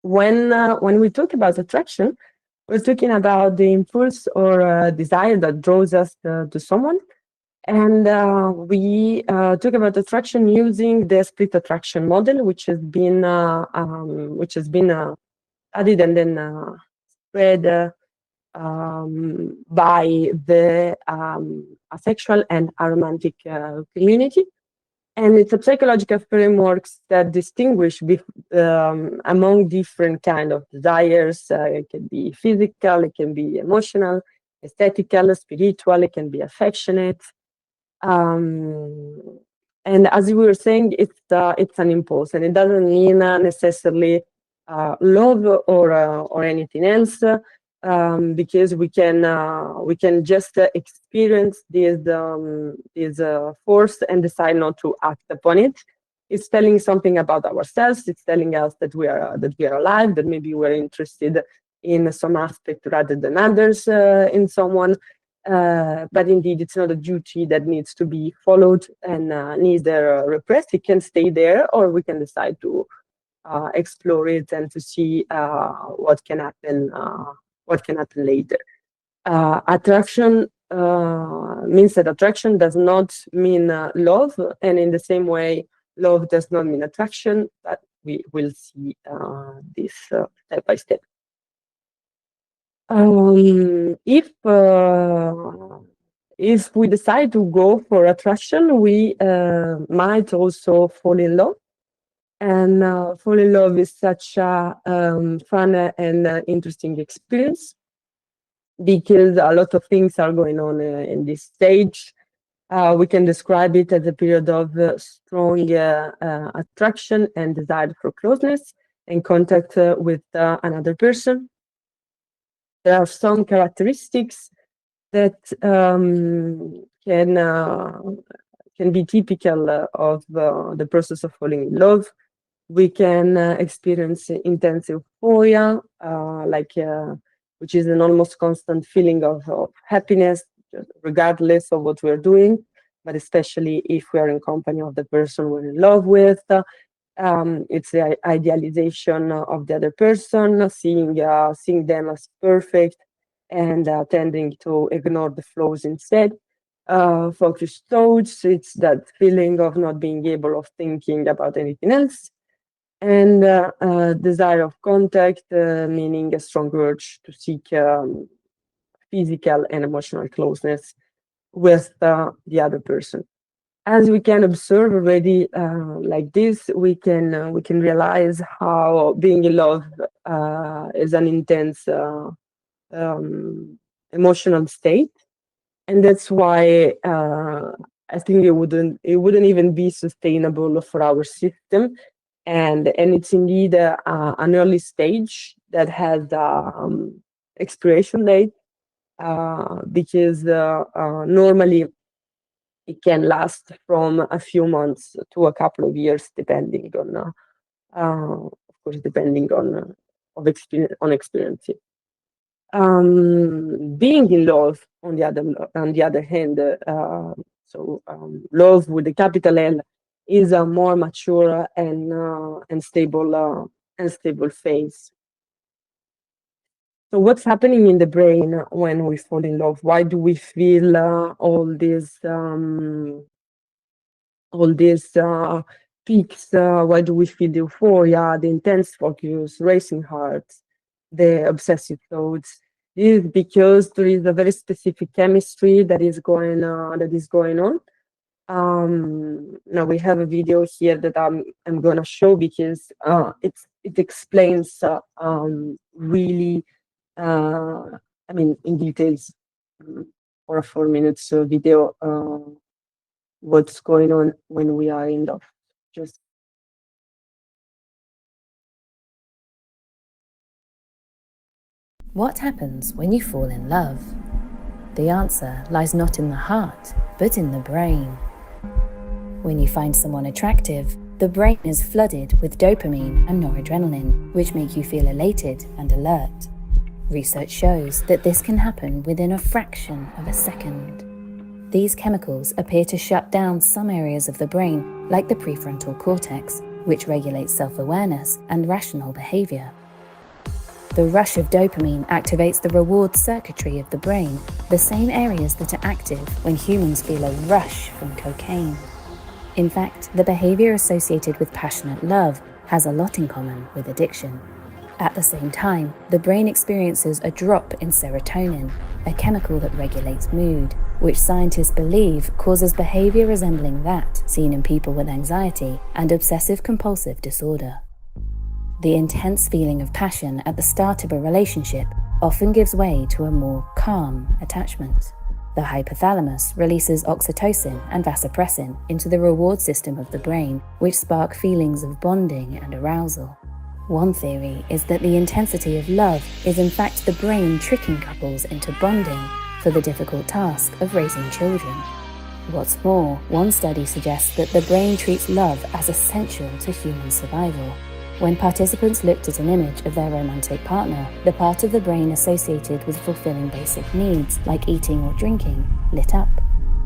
when we talk about attraction, we're talking about the impulse or desire that draws us to someone. And we talk about attraction using the split attraction model, which has been added and then spread by the asexual and aromantic community. And it's a psychological frameworks that distinguish among different kind of desires. It can be physical, it can be emotional, aesthetical, spiritual, it can be affectionate. And as we were saying, it's an impulse, and it doesn't mean necessarily love or anything else, because we can just experience this force and decide not to act upon it. It's telling something about ourselves. It's telling us that we are alive, that maybe we're interested in some aspect rather than others in someone. But indeed, it's not a duty that needs to be followed and neither repressed. It can stay there, or we can decide to explore it and to see what can happen later. Attraction means that attraction does not mean love, and in the same way, love does not mean attraction. But we will see this step by step. If we decide to go for attraction, we might also fall in love. And fall in love is such a fun and interesting experience, because a lot of things are going on in this stage. We can describe it as a period of strong attraction and desire for closeness and contact with another person. There are some characteristics that can be typical of the process of falling in love. We can experience intense euphoria, which is an almost constant feeling of happiness, regardless of what we're doing, but especially if we are in company of the person we're in love with. It's the idealization of the other person, seeing them as perfect and tending to ignore the flaws instead. Focused thoughts, it's that feeling of not being able of thinking about anything else. And desire of contact, meaning a strong urge to seek physical and emotional closeness with the other person. As we can observe already, like this, we can realize how being in love is an intense emotional state, and that's why I think it wouldn't even be sustainable for our system, and it's indeed an early stage that has expiration date, because normally it can last from a few months to a couple of years, depending on, of course, depending on experience. Being in love, on the other hand, love with the capital L is a more mature and stable phase. So what's happening in the brain when we fall in love? Why do we feel all these peaks? Why do we feel the euphoria, the intense focus, racing hearts, the obsessive thoughts? This is because there is a very specific chemistry that is going on. Now we have a video here that I'm going to show, because it explains really, in details, for a 4 minutes video, what's going on when we are in love. Just what happens when you fall in love? The answer lies not in the heart, but in the brain. When you find someone attractive, the brain is flooded with dopamine and noradrenaline, which make you feel elated and alert. Research shows that this can happen within a fraction of a second. These chemicals appear to shut down some areas of the brain, like the prefrontal cortex, which regulates self-awareness and rational behavior. The rush of dopamine activates the reward circuitry of the brain, the same areas that are active when humans feel a rush from cocaine. In fact, the behavior associated with passionate love has a lot in common with addiction. At the same time, the brain experiences a drop in serotonin, a chemical that regulates mood, which scientists believe causes behavior resembling that seen in people with anxiety and obsessive-compulsive disorder. The intense feeling of passion at the start of a relationship often gives way to a more calm attachment. The hypothalamus releases oxytocin and vasopressin into the reward system of the brain, which spark feelings of bonding and arousal. One theory is that the intensity of love is in fact the brain tricking couples into bonding for the difficult task of raising children. What's more, one study suggests that the brain treats love as essential to human survival. When participants looked at an image of their romantic partner, the part of the brain associated with fulfilling basic needs, like eating or drinking, lit up,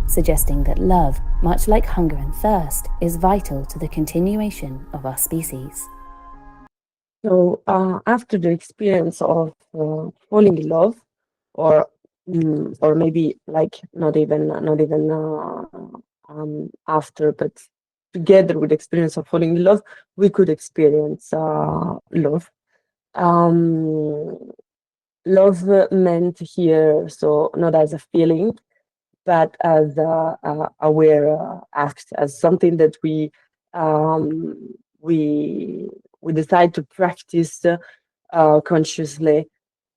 suggesting that love, much like hunger and thirst, is vital to the continuation of our species. So after the experience of falling in love, or or maybe like not even after, but together with the experience of falling in love, we could experience love. Um, Love meant here, so not as a feeling, but as a aware act, as something that um, we we decide to practice consciously,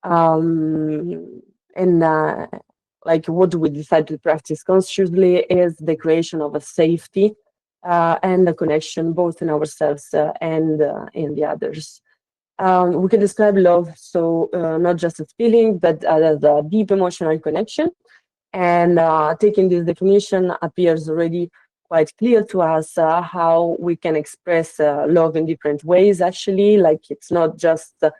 and like what do we decide to practice consciously is the creation of a safety and a connection both in ourselves and in the others. We can describe love so not just as feeling, but as a deep emotional connection. And taking this definition appears already quite clear to us how we can express love in different ways, actually. Like it's not just the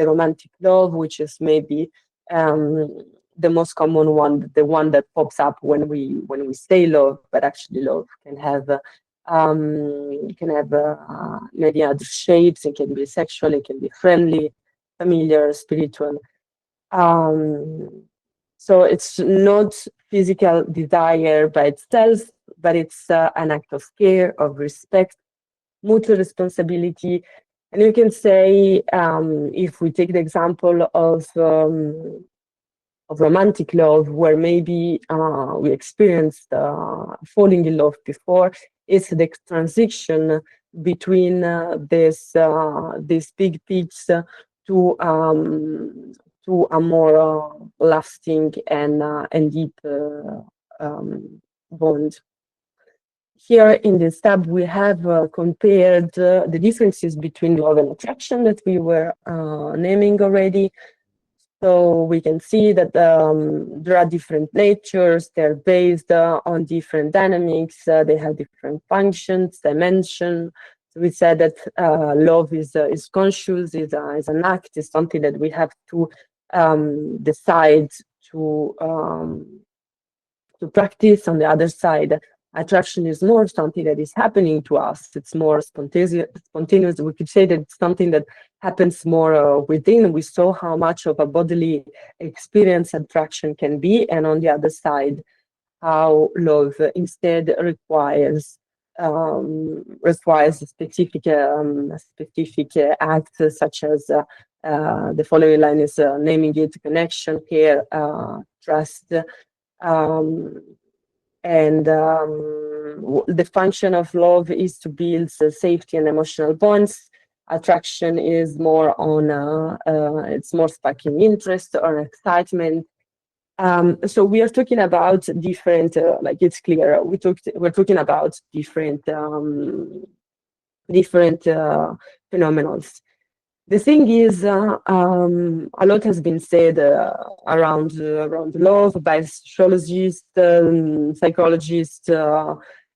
romantic love, which is maybe um, the most common one, the one that pops up when we say love, but actually love can have many other shapes. It can be sexual, it can be friendly, familiar, spiritual. Um, so it's not physical desire by itself, but it's an act of care, of respect, mutual responsibility. And you can say, if we take the example of romantic love, where maybe we experienced falling in love before, it's the transition between these big peaks to a more lasting and deep bond. Here in this tab, we have compared the differences between love and attraction that we were naming already. So we can see that there are different natures, they're based on different dynamics, they have different functions, dimension. So we said that love is conscious, is an act, is something that we have to decide to practice. On the other side, attraction is more something that is happening to us. It's more spontaneous. We could say that it's something that happens more within. We saw how much of a bodily experience attraction can be, and on the other side, how love instead requires specific acts such as the following line is naming it connection, care, trust. Um, and the function of love is to build safety and emotional bonds. Attraction is more on it's more sparking interest or excitement. So we are talking about different, like it's clear. We're talking about different phenomena. The thing is, a lot has been said around love by sociologists, psychologists,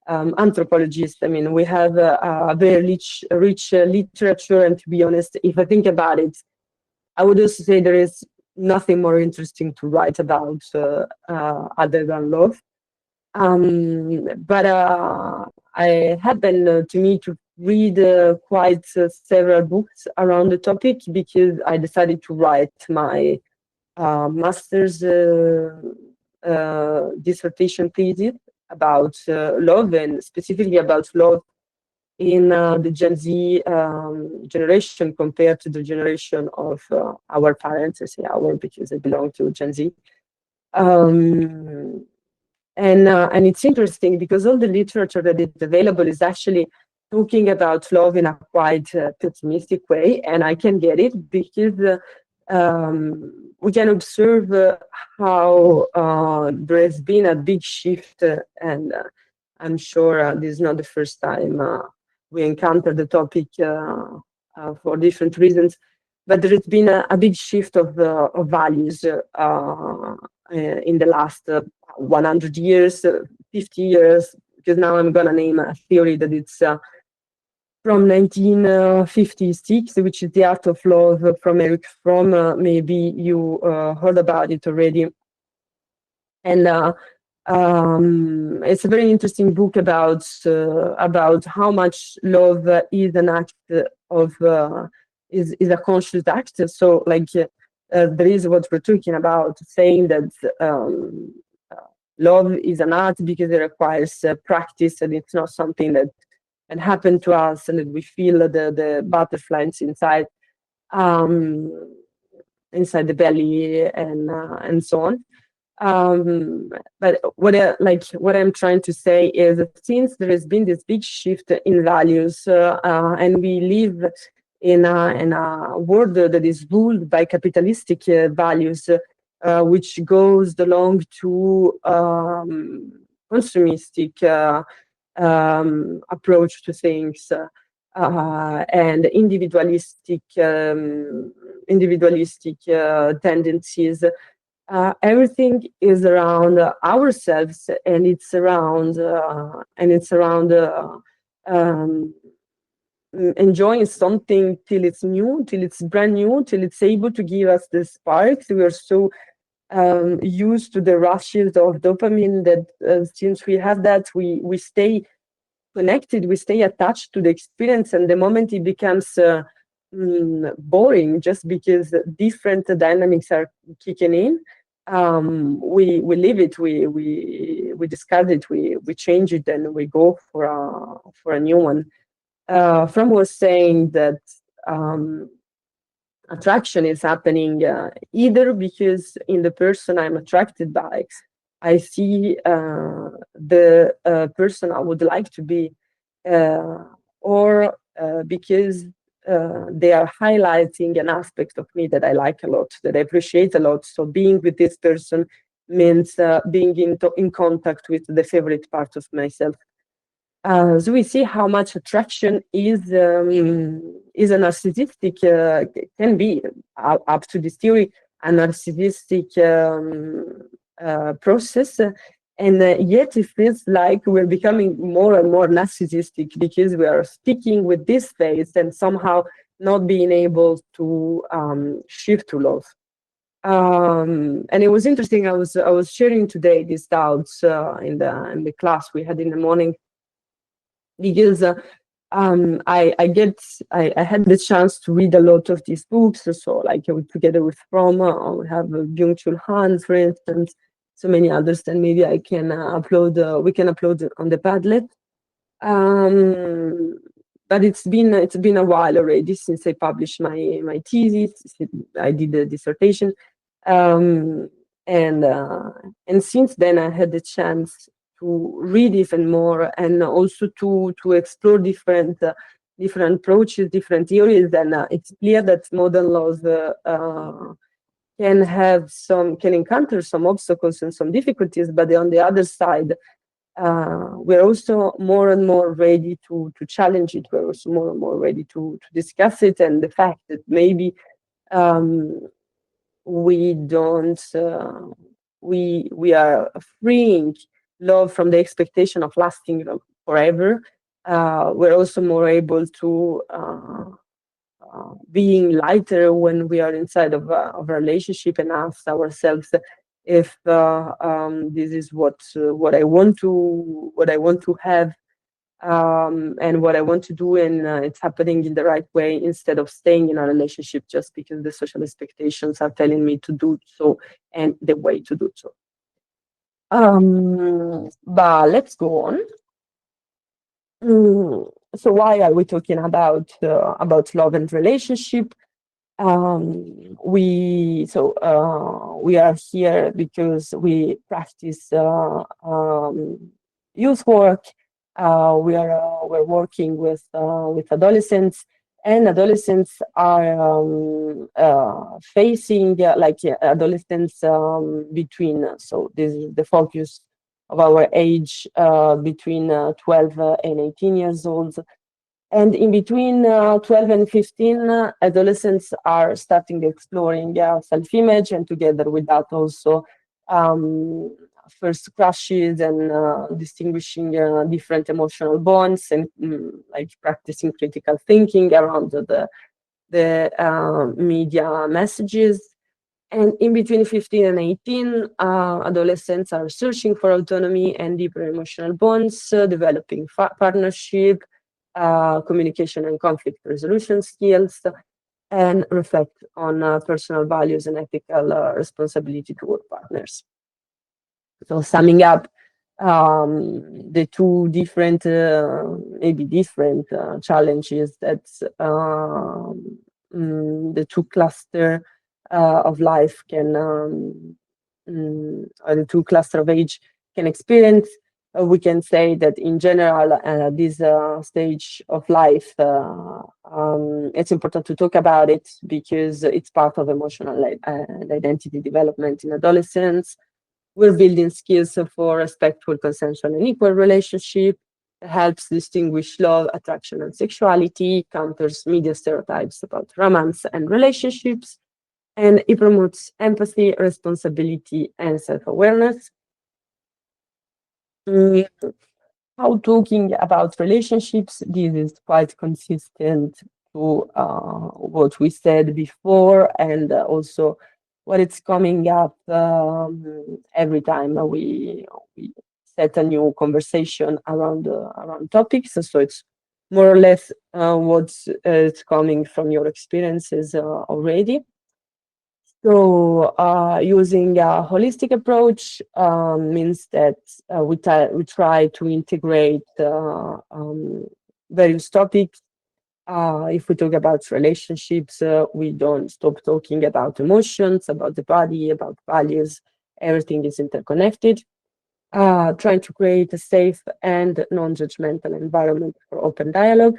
anthropologists. I mean, we have a very rich literature, and to be honest, if I think about it, I would also say there is nothing more interesting to write about other than love. But I happen to me read quite several books around the topic because I decided to write my master's dissertation thesis about love, and specifically about love in the Gen Z generation compared to the generation of our parents. I say our because I belong to Gen Z. Um, and it's interesting because all the literature that is available is actually talking about love in a quite pessimistic way, and I can get it because we can observe how there has been a big shift, and I'm sure this is not the first time we encounter the topic for different reasons, but there has been a big shift of values in the last 100 years, 50 years, because now I'm going to name a theory that it's from 1956, which is The Art of Love from Eric Fromm. Maybe you heard about it already. And it's a very interesting book about how much love is an act of is a conscious act. So like there is what we're talking about, saying that love is an art because it requires practice, and it's not something that can happen to us and that we feel the butterflies um, inside the belly and so on. But what I'm trying to say is that since there has been this big shift in values, and we live in a world that is ruled by capitalistic values, which goes along to consumistic approach to things, and individualistic tendencies. Everything is around ourselves, and it's around um, enjoying something till it's new, till it's brand new, till it's able to give us the sparks. We are so used to the rushes of dopamine that since we have that, we stay connected, we stay attached to the experience, and the moment it becomes boring just because different dynamics are kicking in, we leave it, we discard it, we change it, and we go for a new one. Fromm was saying that attraction is happening either because in the person I'm attracted by, I see the person I would like to be, or because they are highlighting an aspect of me that I like a lot, that I appreciate a lot. So being with this person means being in contact with the favorite part of myself. So we see how much attraction is a narcissistic, can be up to this theory, a narcissistic process, and yet it feels like we're becoming more and more narcissistic because we are sticking with this phase and somehow not being able to shift to love. And it was interesting. I was sharing today these doubts in the class we had in the morning, because I had the chance to read a lot of these books. So like together with Fromm, we have Byung-Chul Han, for instance, so many others. And maybe I can upload. We can upload it on the Padlet. But it's been a while already since I published my thesis. I did the dissertation, and since then I had the chance to read even more, and also to explore different approaches, different theories. And it's clear that modern laws can encounter some obstacles and some difficulties, but on the other side, we're also more and more ready to challenge it. We're also more and more ready to discuss it, and the fact that maybe we don't we are freeing love from the expectation of lasting forever. We're also more able to being lighter when we are inside of a relationship, and ask ourselves if this is what I want to have and what I want to do, and it's happening in the right way instead of staying in a relationship just because the social expectations are telling me to do so and the way to do so. But let's go on. So why are we talking about love and relationship? We are here because we practice youth work. We're working with adolescents, and adolescents are facing adolescents between. So this is the focus of our age, between 12 and 18 years old. And in between 12 and 15, adolescents are starting exploring self-image, and together with that also um, first crushes and distinguishing different emotional bonds, and like practicing critical thinking around the media messages. And in between 15 and 18, adolescents are searching for autonomy and deeper emotional bonds, developing partnership, communication and conflict resolution skills, and reflect on personal values and ethical responsibility toward partners. So summing up, the two different, maybe different challenges that the two cluster of life can, or the two cluster of age can experience. We can say that in general, this stage of life, it's important to talk about it because it's part of emotional identity development in adolescence. We're building skills for respectful, consensual, and equal relationship. It helps distinguish love, attraction, and sexuality, counters media stereotypes about romance and relationships, and it promotes empathy, responsibility, and self-awareness. How talking about relationships, this is quite consistent to what we said before, and also what it's coming up every time we set a new conversation around topics. So it's more or less what's it's coming from your experiences already. So using a holistic approach means that we try to integrate various topics. If we talk about relationships, we don't stop talking about emotions, about the body, about values. Everything is interconnected. Trying to create a safe and non-judgmental environment for open dialogue.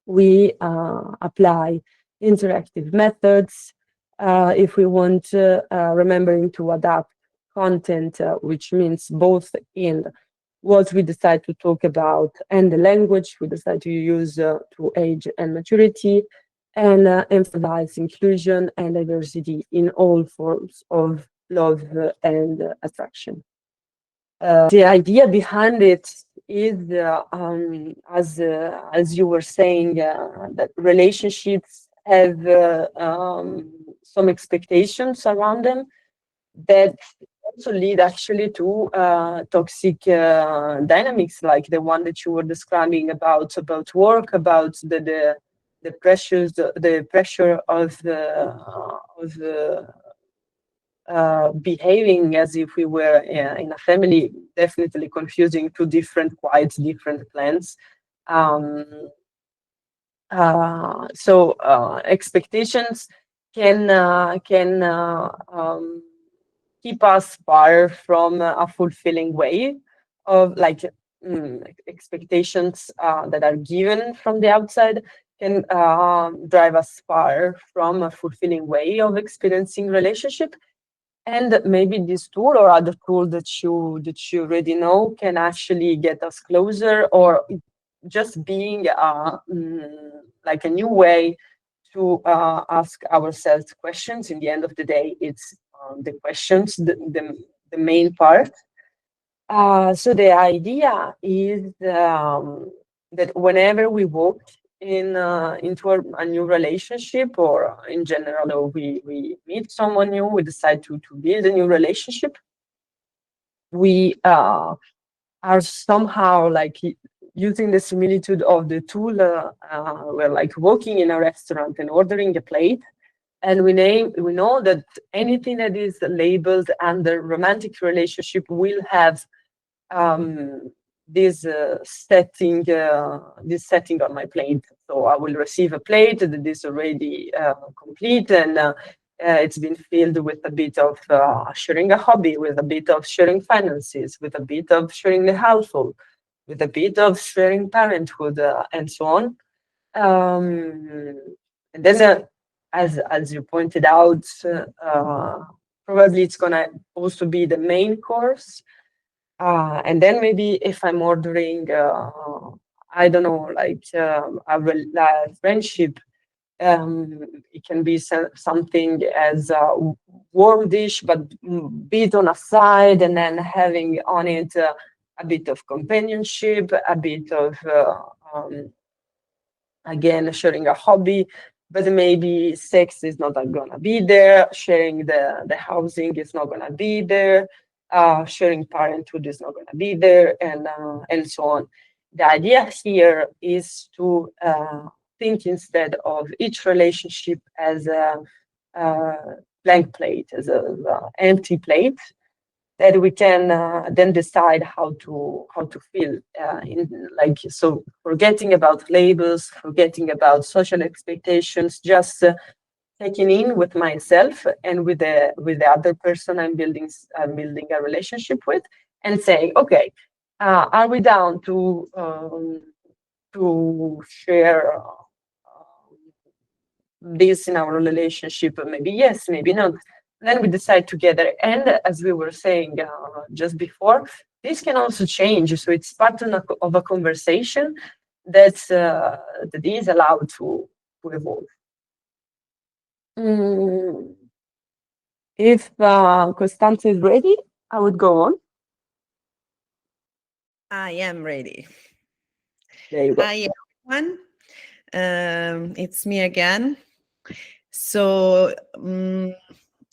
We apply interactive methods. If we want, remembering to adapt content, which means both in what we decide to talk about and the language we decide to use to age and maturity, and emphasize inclusion and diversity in all forms of love and attraction. The idea behind it is, as you were saying, that relationships have some expectations around them that also lead actually to toxic dynamics, like the one that you were describing about work, about the pressures, the pressure of the behaving as if we were in a family, definitely confusing two different, quite different plans. So expectations can keep us far from a fulfilling way of expectations that are given from the outside can drive us far from a fulfilling way of experiencing relationship. And maybe this tool or other tool that you already know can actually get us closer, or just being like a new way to ask ourselves questions. In the end of the day, it's the questions, the main part. So the idea is that whenever we walk into a new relationship, or in general, or we meet someone new, we decide to build a new relationship, we are somehow like using the similitude of the tool, we're like walking in a restaurant and ordering a plate, and we know that anything that is labeled under romantic relationship will have this setting on my plate. So I will receive a plate that is already complete, and it's been filled with a bit of sharing a hobby, with a bit of sharing finances, with a bit of sharing the household, with a bit of sharing parenthood, and so on. And then, as you pointed out, probably it's gonna also be the main course. And then maybe if I'm ordering, I don't know, like a friendship, it can be something as a warm dish, but bit on a side, and then having on it a bit of companionship, a bit of again sharing a hobby, but maybe sex is not gonna be there, sharing the housing is not gonna be there, sharing parenthood is not gonna be there, and so on. The idea here is to think instead of each relationship as a blank plate, as a empty plate, that we can then decide how to feel in, like, so forgetting about labels, forgetting about social expectations, just taking in with myself and with the other person I'm building a relationship with, and saying, okay, are we down to share this in our relationship? Maybe yes, maybe not. Then we decide together. And as we were saying just before, this can also change. So it's part of a conversation that is allowed to evolve. If Costanza is ready, I would go on. I am ready. There you go. Hi, everyone. It's me again. So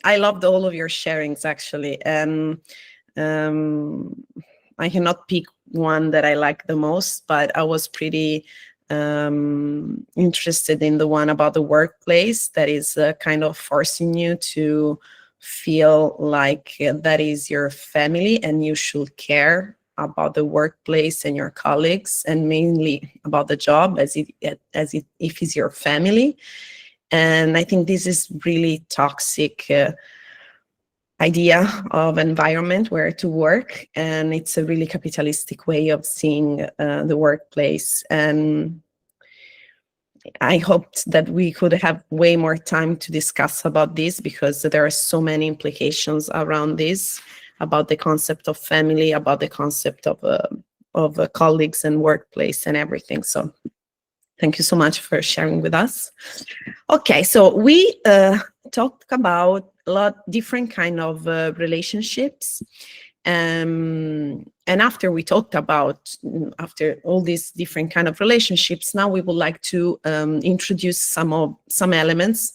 I loved all of your sharings, actually. And I cannot pick one that I like the most, but I was pretty interested in the one about the workplace that is kind of forcing you to feel like that is your family and you should care about the workplace and your colleagues, and mainly about the job as if it's your family. And I think this is really toxic idea of environment where to work, and it's a really capitalistic way of seeing the workplace. And I hoped that we could have way more time to discuss about this, because there are so many implications around this, about the concept of family, about the concept of colleagues and workplace and everything. So thank you so much for sharing with us. Okay, so we talked about a lot different kind of relationships. And after we talked about, after all these different kind of relationships, now we would like to introduce some elements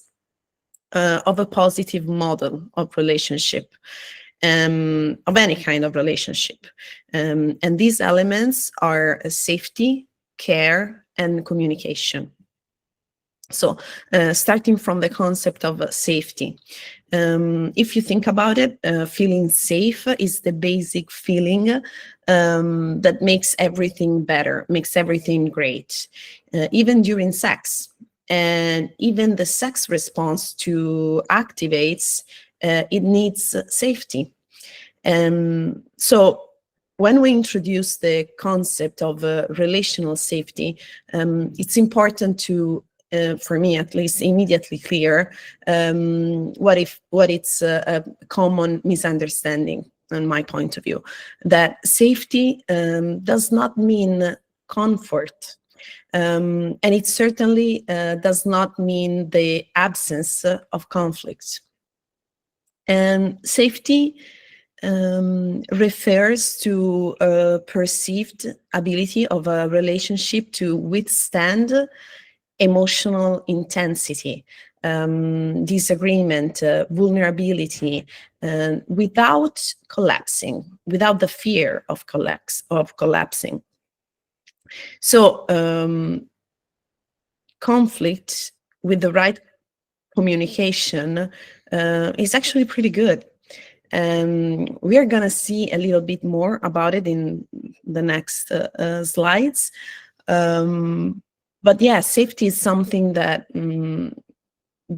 of a positive model of relationship, of any kind of relationship. And these elements are safety, care, and communication. So starting from the concept of safety. If you think about it, feeling safe is the basic feeling that makes everything better, makes everything great, even during sex. And even the sex response to activates, it needs safety. So when we introduce the concept of relational safety, it's important to, for me at least, immediately clear what it's a common misunderstanding, in my point of view, that safety does not mean comfort, and it certainly does not mean the absence of conflict. And safety refers to a perceived ability of a relationship to withstand emotional intensity, disagreement, vulnerability, without collapsing, without the fear of collapsing. So conflict with the right communication is actually pretty good. We are going to see a little bit more about it in the next slides. But yeah, safety is something that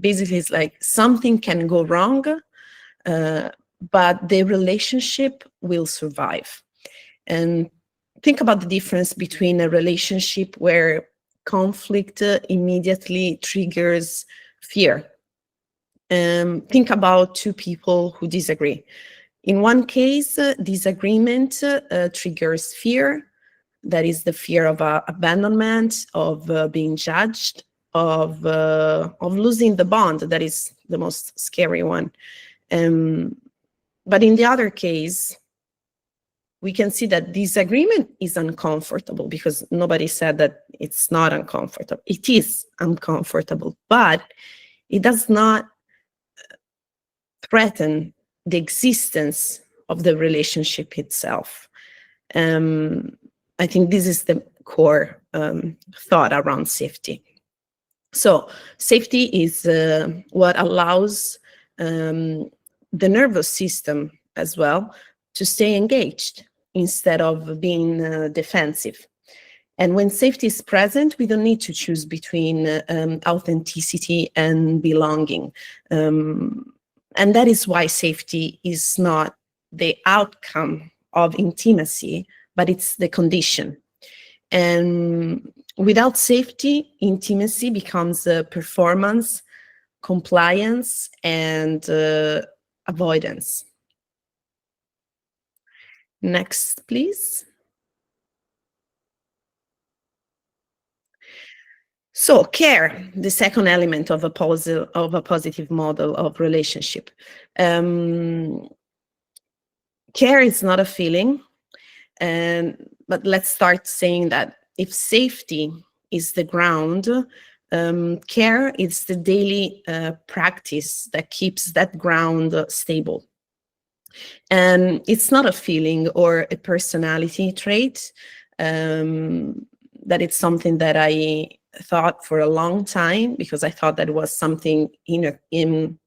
basically is like something can go wrong, but the relationship will survive. And think about the difference between a relationship where conflict immediately triggers fear. Think about two people who disagree. In one case, disagreement triggers fear. That is the fear of abandonment, of being judged, of losing the bond. That is the most scary one. But in the other case, we can see that disagreement is uncomfortable, because nobody said that it's not uncomfortable. It is uncomfortable, but it does not threaten the existence of the relationship itself. I think this is the core thought around safety. So safety is what allows the nervous system as well to stay engaged instead of being defensive. And when safety is present, we don't need to choose between authenticity and belonging. And that is why safety is not the outcome of intimacy, but it's the condition. And without safety, intimacy becomes a performance, compliance, and avoidance. Next, please. So care, the second element of a positive model of relationship. Care is not a feeling, but let's start saying that if safety is the ground, care is the daily practice that keeps that ground stable. And it's not a feeling or a personality trait. That it's something that I thought for a long time, because I thought that it was something in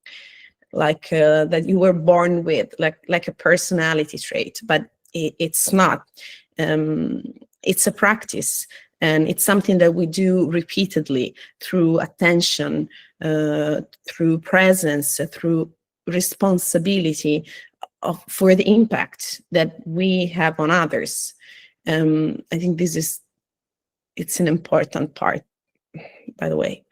like that you were born with, like a personality trait, but it's not. It's a practice, and it's something that we do repeatedly through attention, through presence, through responsibility for the impact that we have on others. I think it's an important part, by the way.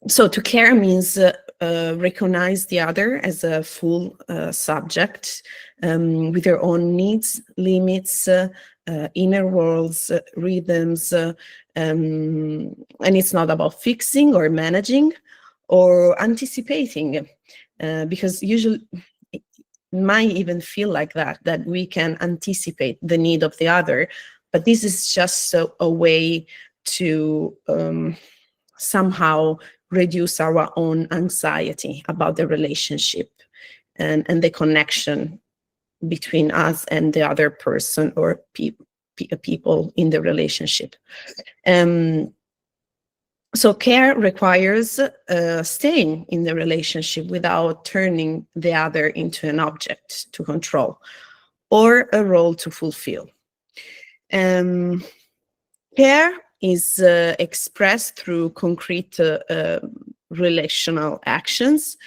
So to care means recognize the other as a full subject with their own needs, limits, inner worlds, rhythms, and it's not about fixing or managing or anticipating, because usually it might even feel like that we can anticipate the need of the other, but this is just a way to somehow reduce our own anxiety about the relationship and the connection between us and the other person or people in the relationship. So care requires staying in the relationship without turning the other into an object to control or a role to fulfill. Care is expressed through concrete relational actions,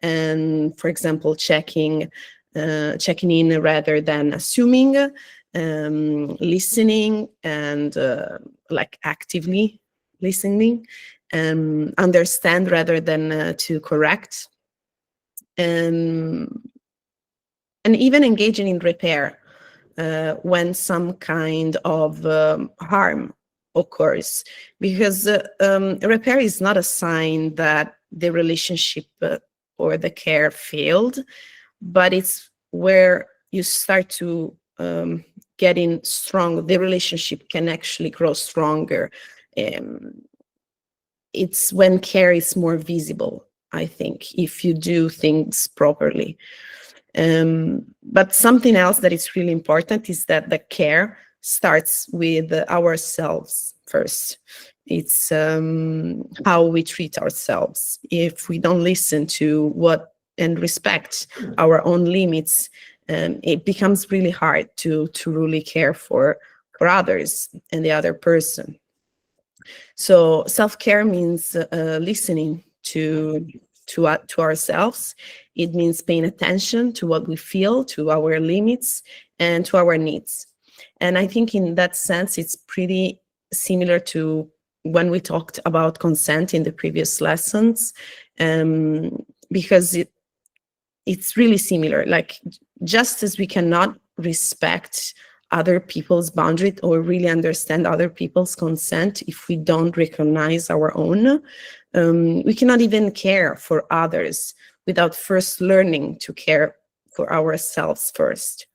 and for example, checking in rather than assuming, listening and like actively listening, understand rather than to correct, and even engaging in repair when some kind of harm occurs, because repair is not a sign that the relationship or the care failed, but it's where you start to getting strong. The relationship can actually grow stronger. It's when care is more visible, I think, if you do things properly. But something else that is really important is that the care starts with ourselves first. It's how we treat ourselves. If we don't listen to what and respect our own limits, it becomes really hard to really care for others and the other person. So self-care means listening to ourselves. It means paying attention to what we feel, to our limits, and to our needs. And I think in that sense, it's pretty similar to when we talked about consent in the previous lessons, because it's really similar. Like, just as we cannot respect other people's boundaries or really understand other people's consent if we don't recognize our own, we cannot even care for others without first learning to care for ourselves first.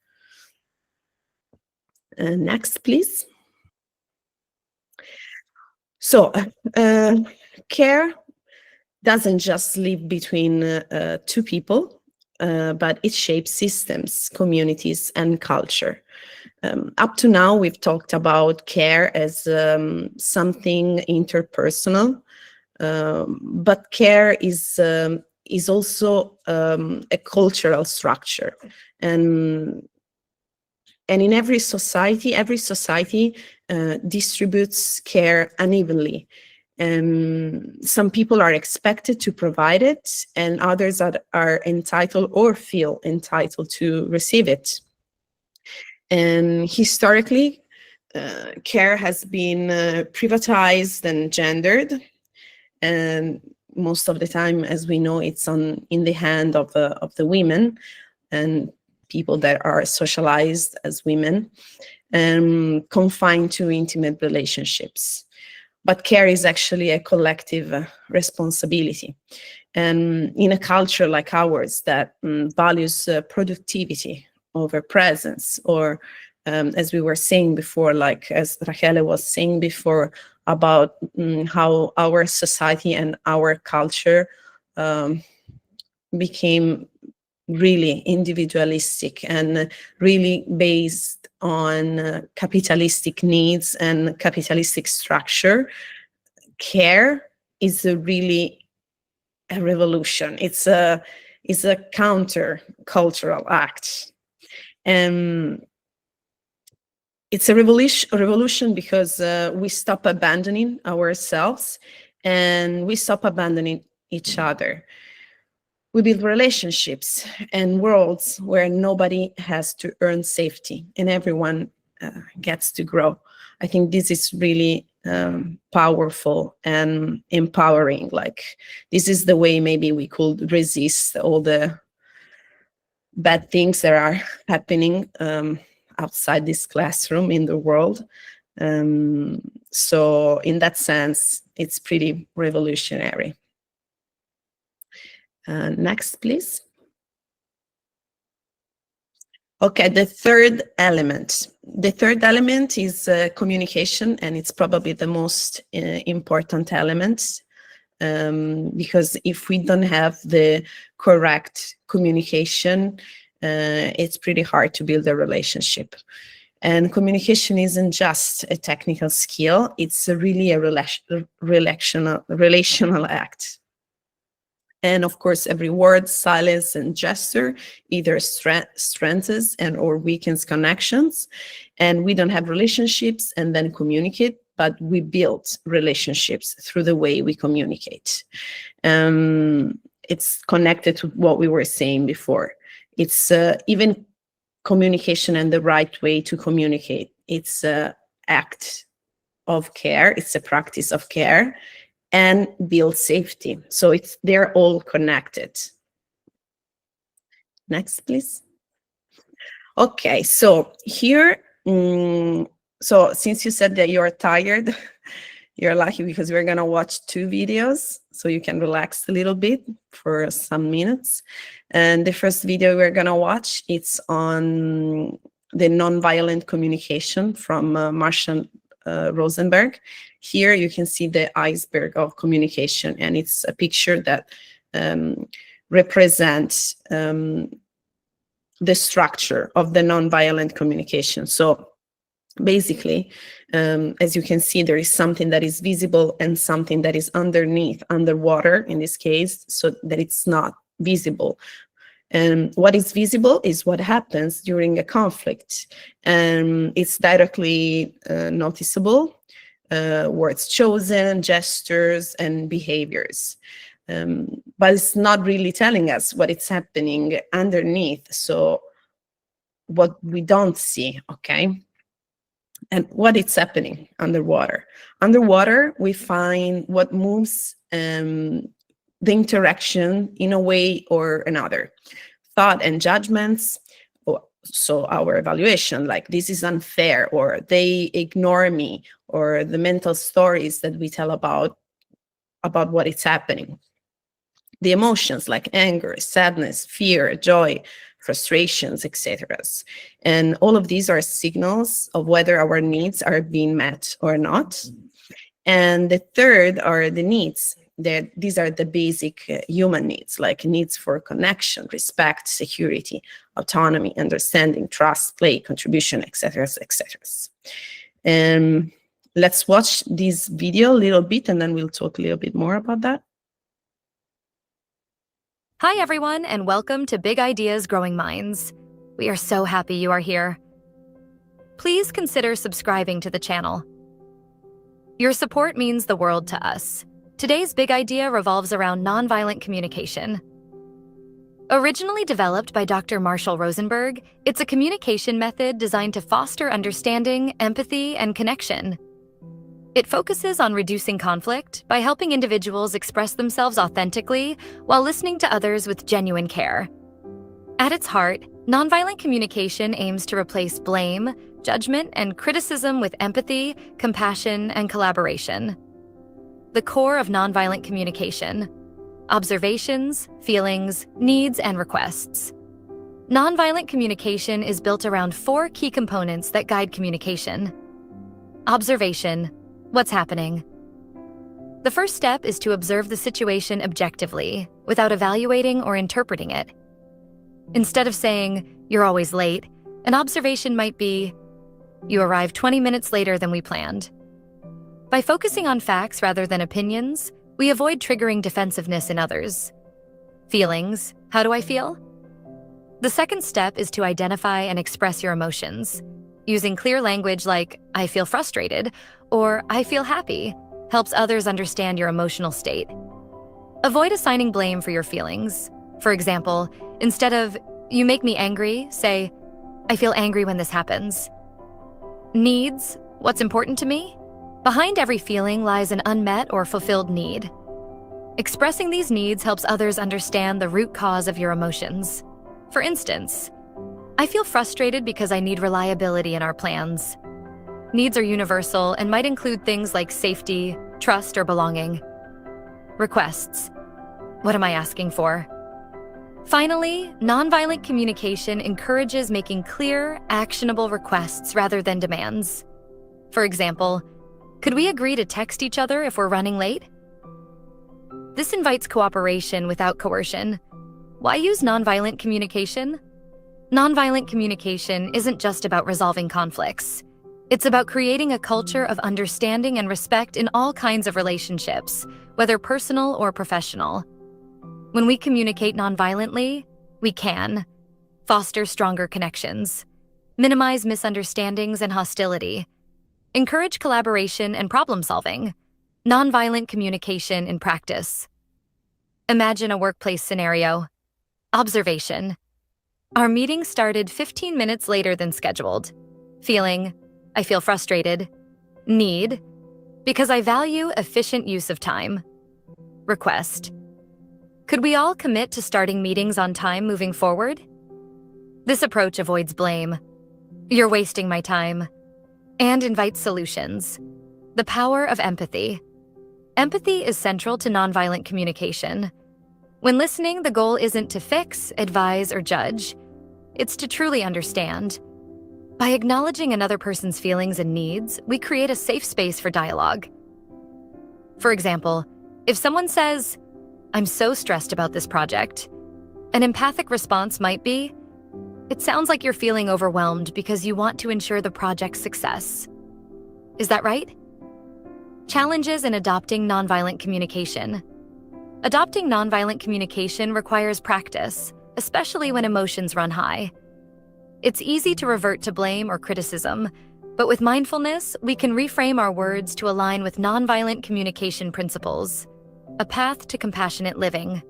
Next, please. So care doesn't just live between two people, but it shapes systems, communities, and culture. Up to now, we've talked about care as something interpersonal, but care is also a cultural structure, and in every society distributes care unevenly. Some people are expected to provide it, and others are entitled or feel entitled to receive it. And historically, care has been privatized and gendered, and most of the time, as we know, it's in the hand of the women and people that are socialized as women, confined to intimate relationships. But care is actually a collective responsibility. And in a culture like ours that values productivity over presence, or as we were saying before, like as Rachele was saying before, about how our society and our culture became really individualistic and really based on capitalistic needs and capitalistic structure, care is really a revolution. It's a counter cultural act. It's a revolution because we stop abandoning ourselves and we stop abandoning each other. We build relationships and worlds where nobody has to earn safety and everyone gets to grow. I think this is really powerful and empowering. Like, this is the way maybe we could resist all the bad things that are happening outside this classroom in the world. So in that sense, it's pretty revolutionary. Next, please. Okay, the third element. The third element is communication, and it's probably the most important element, because if we don't have the correct communication, it's pretty hard to build a relationship. And communication isn't just a technical skill, it's really a relational act. And of course, every word, silence, and gesture either strengthens and or weakens connections. And we don't have relationships and then communicate, but we build relationships through the way we communicate. It's connected to what we were saying before. It's even communication and the right way to communicate. It's an act of care. It's a practice of care and build safety. So they're all connected. Next, please. Okay, so here, so since you said that you're tired, you're lucky because we're gonna watch 2 videos, so you can relax a little bit for some minutes. And the first video we're gonna watch, it's on the nonviolent communication from Marshall Rosenberg. Here you can see the iceberg of communication, and it's a picture that represents the structure of the nonviolent communication. So Basically, as you can see, there is something that is visible and something that is underwater in this case, so that it's not visible. And what is visible is what happens during a conflict, and it's directly noticeable. Words chosen, gestures, and behaviors. But it's not really telling us what is happening underneath, so what we don't see, okay? And what is happening underwater. Underwater, we find what moves the interaction in a way or another. Thought and judgments, so our evaluation, like this is unfair, or they ignore me, or the mental stories that we tell about what is happening. The emotions like anger, sadness, fear, joy, frustrations, etc. And all of these are signals of whether our needs are being met or not. And the third are the needs. These are the basic human needs, like needs for connection, respect, security, autonomy, understanding, trust, play, contribution, etc., etc. And let's watch this video a little bit, and then we'll talk a little bit more about that. Hi, everyone, and welcome to Big Ideas Growing Minds. We are so happy you are here. Please consider subscribing to the channel. Your support means the world to us. Today's big idea revolves around nonviolent communication. Originally developed by Dr. Marshall Rosenberg, it's a communication method designed to foster understanding, empathy, and connection. It focuses on reducing conflict by helping individuals express themselves authentically while listening to others with genuine care. At its heart, nonviolent communication aims to replace blame, judgment, and criticism with empathy, compassion, and collaboration. The core of nonviolent communication: observations, feelings, needs, and requests. Nonviolent communication is built around 4 key components that guide communication. Observation. What's happening? The first step is to observe the situation objectively, without evaluating or interpreting it. Instead of saying, "You're always late," an observation might be, "You arrived 20 minutes later than we planned." By focusing on facts rather than opinions, we avoid triggering defensiveness in others. Feelings. How do I feel? The second step is to identify and express your emotions. Using clear language like, "I feel frustrated," or "I feel happy," helps others understand your emotional state. Avoid assigning blame for your feelings. For example, instead of, "You make me angry," say, "I feel angry when this happens." Needs. What's important to me? Behind every feeling lies an unmet or fulfilled need. Expressing these needs helps others understand the root cause of your emotions. For instance, "I feel frustrated because I need reliability in our plans." Needs are universal and might include things like safety, trust, or belonging. Requests. What am I asking for? Finally, nonviolent communication encourages making clear, actionable requests rather than demands. For example, could we agree to text each other if we're running late? This invites cooperation without coercion. Why use nonviolent communication? Nonviolent communication isn't just about resolving conflicts. It's about creating a culture of understanding and respect in all kinds of relationships, whether personal or professional. When we communicate nonviolently, we can foster stronger connections, minimize misunderstandings and hostility, encourage collaboration and problem-solving. Nonviolent communication in practice. Imagine a workplace scenario. Observation. Our meeting started 15 minutes later than scheduled. Feeling, "I feel frustrated." Need, "Because I value efficient use of time." Request. Could we all commit to starting meetings on time moving forward? This approach avoids blame. "You're wasting my time," and invites solutions. The power of empathy. Empathy is central to nonviolent communication. When listening, the goal isn't to fix, advise, or judge. It's to truly understand. By acknowledging another person's feelings and needs, we create a safe space for dialogue. For example, if someone says, "I'm so stressed about this project," an empathic response might be, It sounds like you're feeling overwhelmed because you want to ensure the project's success. Is that right? Challenges in adopting nonviolent communication. Adopting nonviolent communication requires practice, especially when emotions run high. It's easy to revert to blame or criticism, but with mindfulness, we can reframe our words to align with nonviolent communication principles, a path to compassionate living.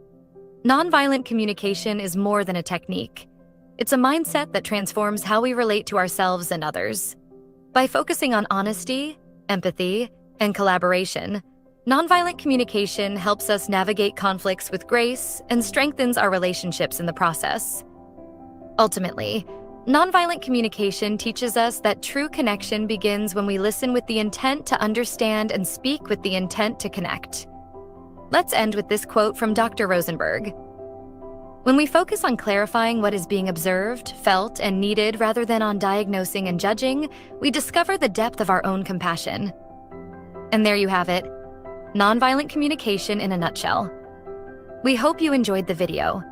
Nonviolent communication is more than a technique. It's a mindset that transforms how we relate to ourselves and others. By focusing on honesty, empathy, and collaboration, nonviolent communication helps us navigate conflicts with grace and strengthens our relationships in the process. Ultimately, nonviolent communication teaches us that true connection begins when we listen with the intent to understand and speak with the intent to connect. Let's end with this quote from Dr. Rosenberg. When we focus on clarifying what is being observed, felt, and needed rather than on diagnosing and judging, we discover the depth of our own compassion. And there you have it, nonviolent communication in a nutshell. We hope you enjoyed the video.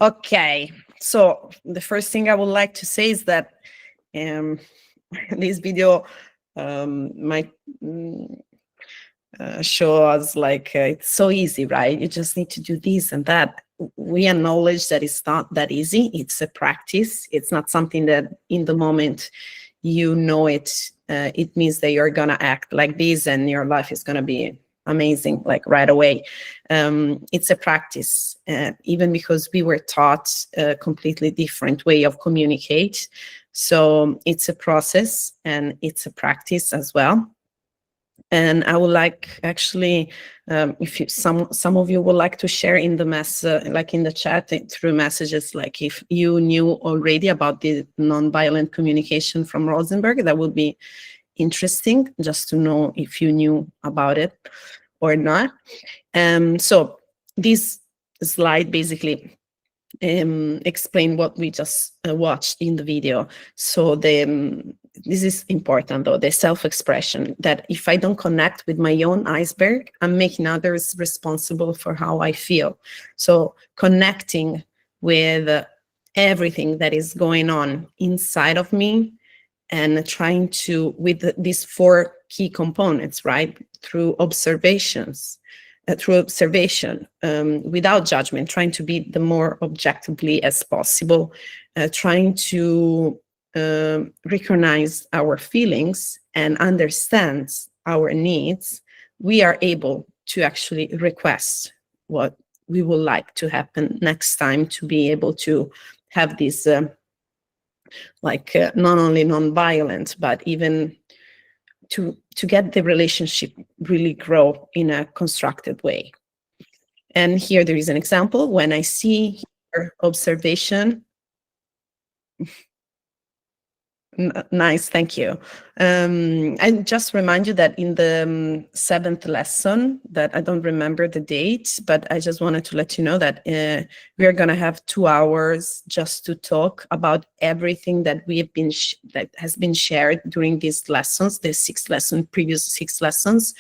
Okay, so the first thing I would like to say is that this video might show us like it's so easy, right? You just need to do this and that. We acknowledge that it's not that easy. It's a practice. It's not something that in the moment you know it. It means that you're gonna act like this and your life is gonna be amazing, like right away. It's a practice, even because we were taught a completely different way of communicate. So it's a process and it's a practice as well. And I would like actually, if you, some of you would like to share in the like in the chat through messages, like if you knew already about the nonviolent communication from Rosenberg, that would be interesting just to know if you knew about it or not. So this slide basically explain what we just watched in the video. So this is important though, the self-expression, that if I don't connect with my own iceberg, I'm making others responsible for how I feel. So connecting with everything that is going on inside of me and trying to, with these 4 key components, right? Through observation, without judgment, trying to be the more objectively as possible, trying to recognize our feelings and understand our needs, we are able to actually request what we would like to happen next time, to be able to have this not only non-violent, but even to get the relationship really grow in a constructive way. And here there is an example. When I see here observation, nice, thank you. And just remind you that in the 7th lesson, that I don't remember the date, but I just wanted to let you know that we are going to have 2 hours just to talk about everything that we have been that has been shared during these lessons, the previous 6 lessons,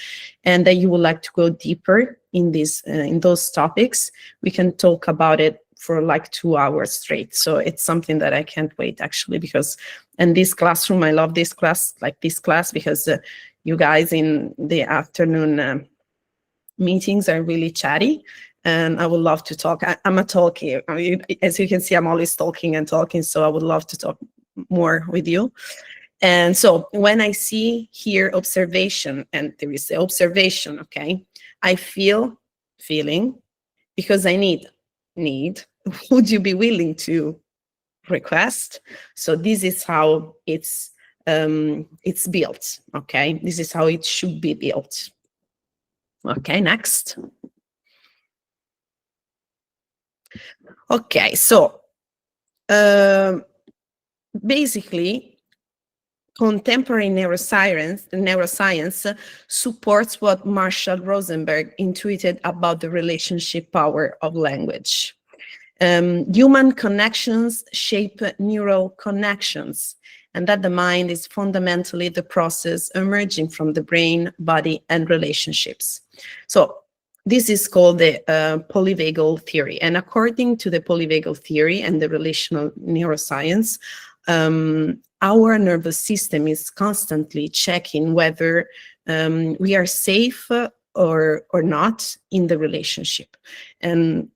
and that you would like to go deeper in those topics. We can talk about it for like 2 hours straight. So it's something that I can't wait actually, because and this classroom, I love this class, because you guys in the afternoon meetings are really chatty, and I would love to talk. I'm a talker. As you can see, I'm always talking and talking, so I would love to talk more with you. And so when I see here observation, and there is the observation, okay, I feeling, because I need. Would you be willing to request? So this is how it's built. Okay, this is how it should be built. Okay, next. Okay, so basically, contemporary neuroscience supports what Marshall Rosenberg intuited about the relationship power of language. Human connections shape neural connections, and that the mind is fundamentally the process emerging from the brain, body, and relationships. So This is called the polyvagal theory. And according to the polyvagal theory and the relational neuroscience, our nervous system is constantly checking whether we are safe or not in the relationship. And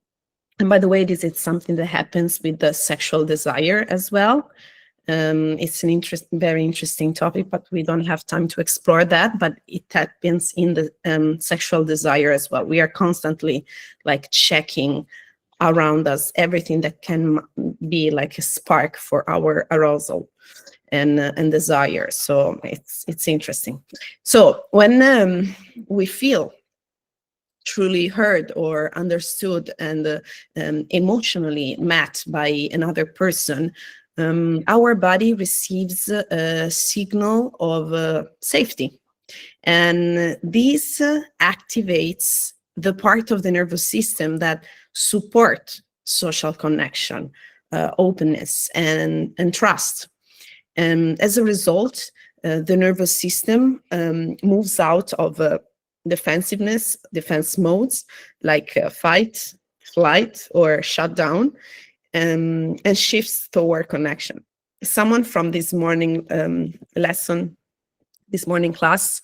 by the way, this is something that happens with the sexual desire as well. It's an very interesting topic, but we don't have time to explore that. But it happens in the sexual desire as well. We are constantly like checking around us everything that can be like a spark for our arousal and desire. So it's interesting. So when we feel truly heard or understood and emotionally met by another person, our body receives a signal of safety. And this activates the part of the nervous system that support social connection, openness, and trust. And as a result, the nervous system moves out of defense modes like fight, flight, or shut down, and shifts toward connection. Someone from this morning lesson, this morning class,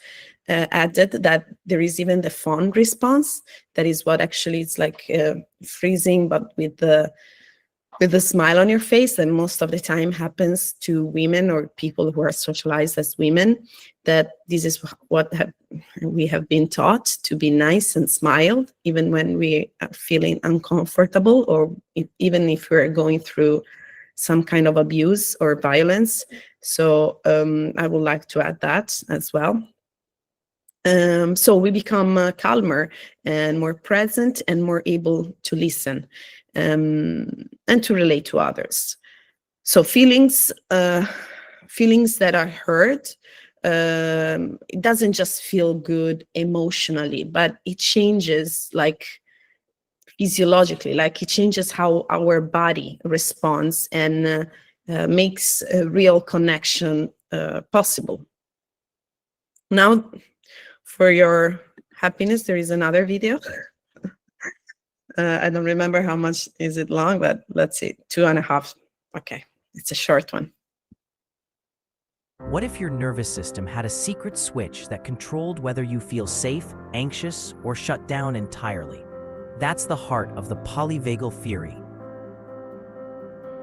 added that there is even the fawn response. That is what actually it's like freezing, but with the smile on your face, that most of the time happens to women or people who are socialized as women, that this is what we have been taught, to be nice and smile, even when we are feeling uncomfortable, or even if we're going through some kind of abuse or violence. So I would like to add that as well. So we become calmer and more present and more able to listen and to relate to others. So feelings that are heard, it doesn't just feel good emotionally, but it changes like physiologically, like it changes how our body responds and makes a real connection possible. Now, for your happiness, there is another video. I don't remember how much is it long, but let's see, 2.5. Okay, it's a short one. What if your nervous system had a secret switch that controlled whether you feel safe, anxious, or shut down entirely? That's the heart of the polyvagal theory.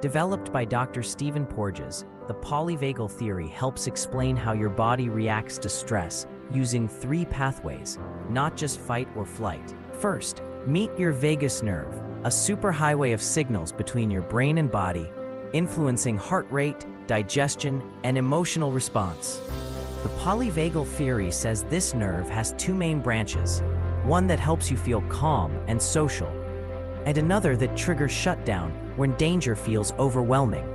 Developed by Dr. Stephen Porges, the polyvagal theory helps explain how your body reacts to stress using 3 pathways, not just fight or flight. First, meet your vagus nerve, a superhighway of signals between your brain and body, influencing heart rate, digestion, and emotional response. The polyvagal theory says this nerve has 2 main branches, one that helps you feel calm and social, and another that triggers shutdown when danger feels overwhelming.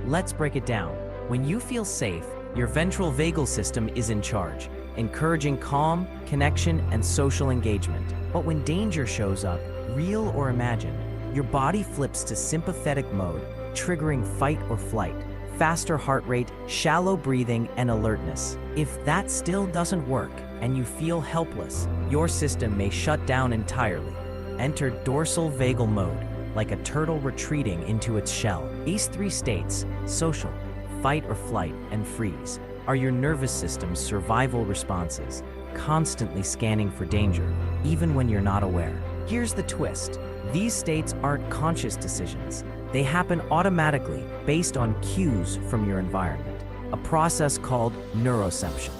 Let's break it down. When you feel safe, your ventral vagal system is in charge, encouraging calm, connection, and social engagement. But when danger shows up, real or imagined, your body flips to sympathetic mode, triggering fight or flight, faster heart rate, shallow breathing, and alertness. If that still doesn't work and you feel helpless, your system may shut down entirely. Enter dorsal vagal mode, like a turtle retreating into its shell. These 3 states, social, fight or flight, and freeze, are your nervous system's survival responses, constantly scanning for danger, even when you're not aware. Here's the twist. These states aren't conscious decisions. They happen automatically based on cues from your environment, a process called neuroception.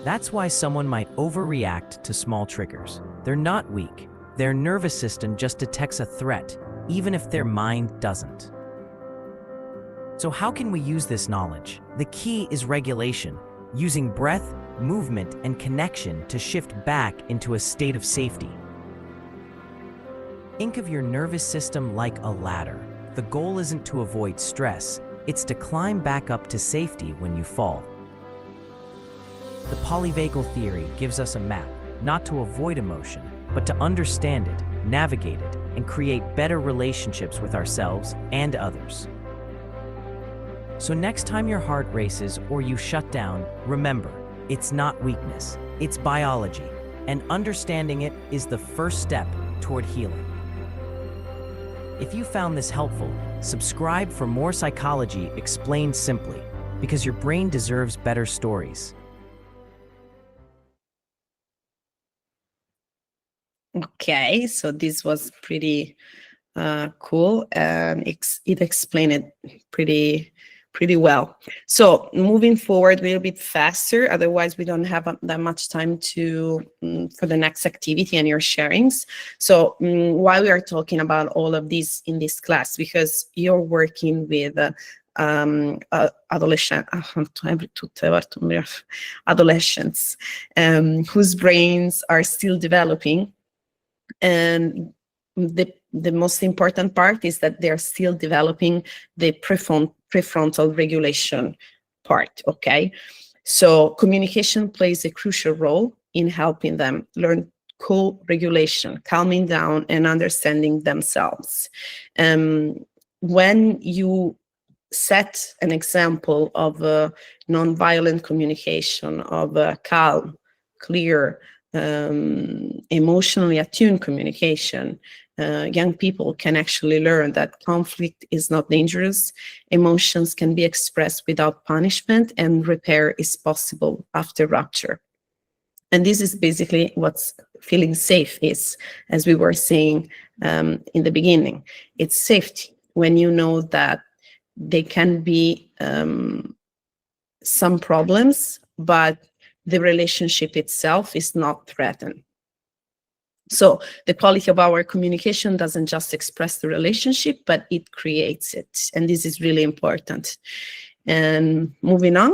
That's why someone might overreact to small triggers. They're not weak. Their nervous system just detects a threat, even if their mind doesn't. So how can we use this knowledge? The key is regulation, using breath, movement, and connection to shift back into a state of safety. Think of your nervous system like a ladder. The goal isn't to avoid stress, it's to climb back up to safety when you fall. The polyvagal theory gives us a map, not to avoid emotion, but to understand it, navigate it, and create better relationships with ourselves and others. So next time your heart races or you shut down, remember, it's not weakness, it's biology. and understanding it is the first step toward healing. If you found this helpful, subscribe for more psychology explained simply, because your brain deserves better stories. Okay, so this was pretty cool, and it explained it pretty well. So moving forward a little bit faster, otherwise we don't have that much time to for the next activity and your sharings. So why we are talking about all of this in this class, because you're working with adolescents whose brains are still developing, and the most important part is that they're still developing the prefrontal regulation part, okay? So communication plays a crucial role in helping them learn co-regulation, calming down and understanding themselves. When you set an example of nonviolent communication, of calm, clear, emotionally attuned communication, young people can actually learn that conflict is not dangerous, emotions can be expressed without punishment, and repair is possible after rupture. And this is basically what feeling safe is, as we were saying in the beginning. It's safety when you know that there can be some problems, but the relationship itself is not threatened. So the quality of our communication doesn't just express the relationship, but it creates it. And this is really important. And moving on.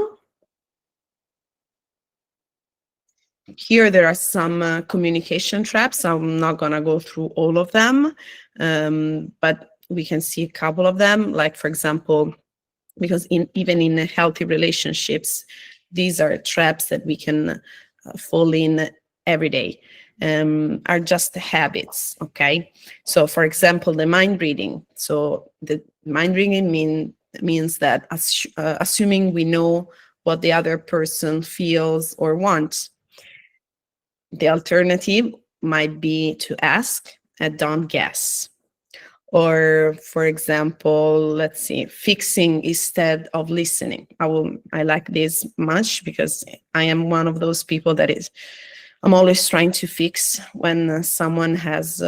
Here there are some communication traps. I'm not going to go through all of them, but we can see a couple of them. Like, for example, because even in healthy relationships, these are traps that we can fall in every day, are just habits, okay? So, for example, the mind reading. So the mind reading means that assuming we know what the other person feels or wants. The alternative might be to ask and don't guess. Or, for example, let's see, fixing instead of listening. I like this much because I am one of those people I'm always trying to fix when someone is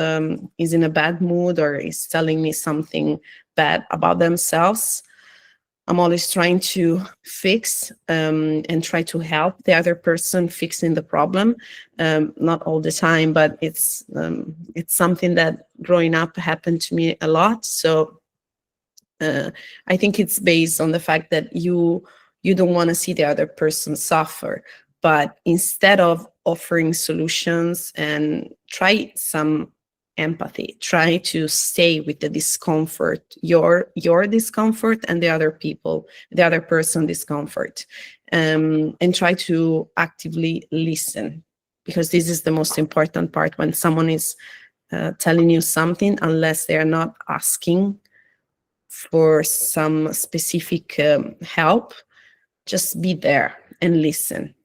in a bad mood or is telling me something bad about themselves. I'm always trying to fix and try to help the other person fixing the problem. Not all the time, but it's something that growing up happened to me a lot. So I think it's based on the fact that you don't want to see the other person suffer. But instead of offering solutions, and try some empathy, try to stay with the discomfort, your discomfort, and the other person discomfort, and try to actively listen, because this is the most important part when someone is telling you something. Unless they are not asking for some specific help, just be there and listen.